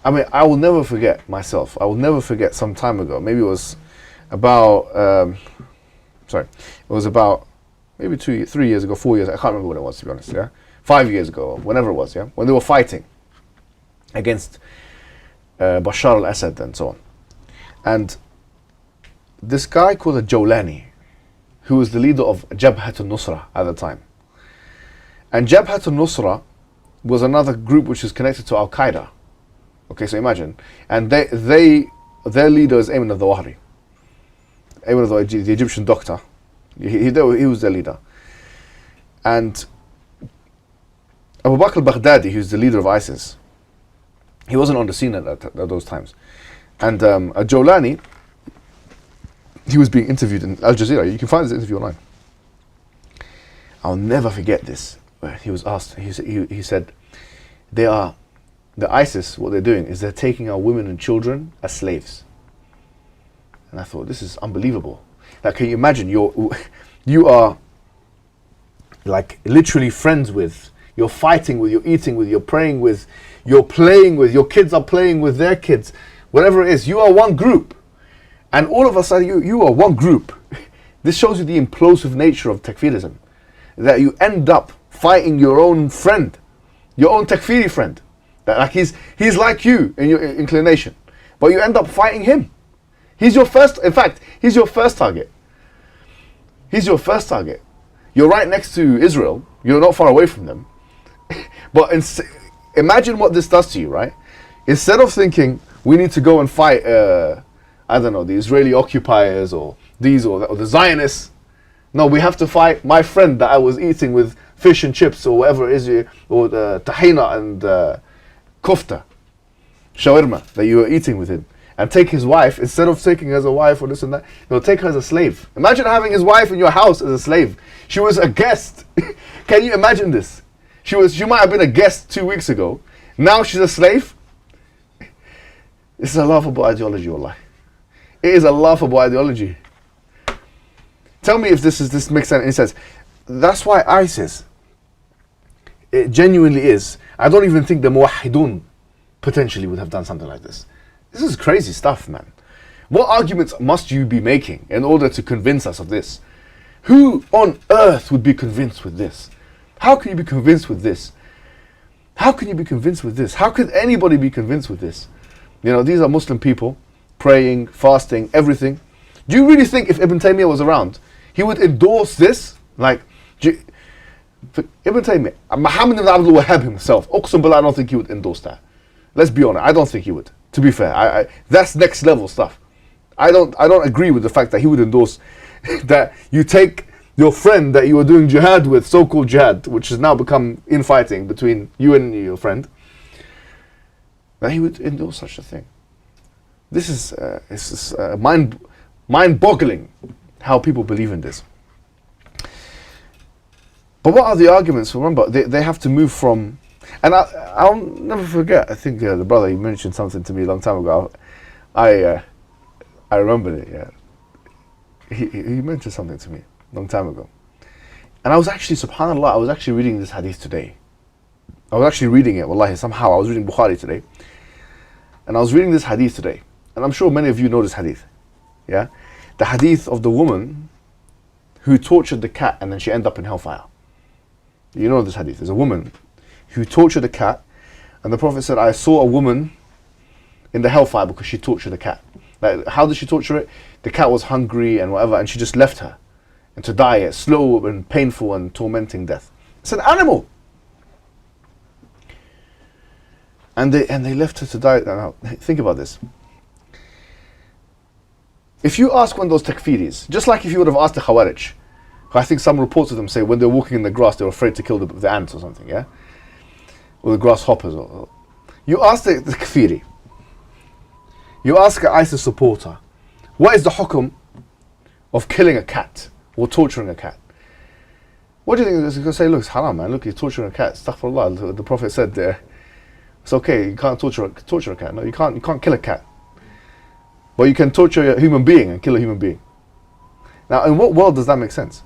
I mean, I will never forget myself. I will never forget some time ago. Maybe it was about, it was about maybe 3 years ago, 4 years. I can't remember when it was, to be honest. Yeah, 5 years ago, whenever it was. Yeah, when they were fighting against Bashar al-Assad and so on. And this guy called a Jawlani, who was the leader of Jabhat al-Nusra at the time. And Jabhat al-Nusra was another group which is connected to Al-Qaeda. Okay, so imagine. And their leader is Ayman al-Zawahiri. Ayman al-Zawahiri, the Egyptian doctor. He was their leader. And Abu Bakr al-Baghdadi, who's the leader of ISIS, he wasn't on the scene at those times. And a Jawlani, he was being interviewed in Al Jazeera. You can find this interview online. I'll never forget this. He was asked, he said, the ISIS, what they're doing is they're taking our women and children as slaves. And I thought, this is unbelievable. Like, can you imagine, you are like literally friends with, you're fighting with, you're eating with, you're praying with, you're playing with, your kids are playing with their kids, whatever it is, you are one group. And all of a sudden, you are one group. This shows you the implosive nature of Takfirism. That you end up fighting your own friend, your own Takfiri friend. That like he's like you in your inclination, but you end up fighting him. He's your first, in fact, he's your first target. He's your first target. You're right next to Israel. You're not far away from them. But imagine what this does to you, right? Instead of thinking, we need to go and fight, I don't know, the Israeli occupiers or these or the Zionists. No, we have to fight my friend that I was eating with fish and chips or whatever it is, or the tahina and kofta, shawarma that you were eating with him. And take his wife, instead of taking her as a wife or this and that, take her as a slave. Imagine having his wife in your house as a slave. She was a guest. Can you imagine this? She might have been a guest 2 weeks ago. Now she's a slave. This is a laughable ideology, wallah. It is a laughable ideology. Tell me if this makes any sense. That's why ISIS, it genuinely is. I don't even think the Muwahhidun potentially would have done something like this. This is crazy stuff, man. What arguments must you be making in order to convince us of this? Who on earth would be convinced with this? How can you be convinced with this? How can you be convinced with this? How could anybody be convinced with this? These are Muslim people, praying, fasting, everything. Do you really think if Ibn Taymiyyah was around, he would endorse this? Like, Ibn Taymiyyah, Muhammad ibn Abdul Wahhab himself, Uqsum Billah, I don't think he would endorse that. Let's be honest, I don't think he would. To be fair, that's next level stuff. I don't agree with the fact that he would endorse that you take your friend that you were doing jihad with, so-called jihad, which has now become infighting between you and your friend, that he would endorse such a thing. This is mind-boggling how people believe in this. But what are the arguments? Remember, they have to move from, and I'll never forget. I think the brother, he mentioned something to me a long time ago. I remembered it. Yeah, he mentioned something to me a long time ago, and I was actually, subhanallah, I was actually reading this hadith today. I was actually reading it. Wallahi, somehow I was reading Bukhari today, and I was reading this hadith today, and I'm sure many of you know this hadith. Yeah, the hadith of the woman who tortured the cat and then she ended up in hellfire. You know this hadith. There's a woman who tortured a cat, and the Prophet said, I saw a woman in the hellfire because she tortured a cat. Like, how did she torture it? The cat was hungry and whatever, and she just left her, and to die a slow and painful and tormenting death. It's an animal. And they left her to die. Now, think about this. If you ask one of those takfiris, just like if you would have asked the khawarij, I think some reports of them say when they're walking in the grass, they're afraid to kill the ants or something, yeah? Or the grasshoppers. You ask the takfiri, you ask an ISIS supporter, what is the hukum of killing a cat or torturing a cat? What do you think? He's going to say, look, it's haram, man. Look, you're torturing a cat. Astaghfirullah. The Prophet said it's okay, you can't torture a cat. No, you can't kill a cat. But you can torture a human being and kill a human being. Now, in what world does that make sense?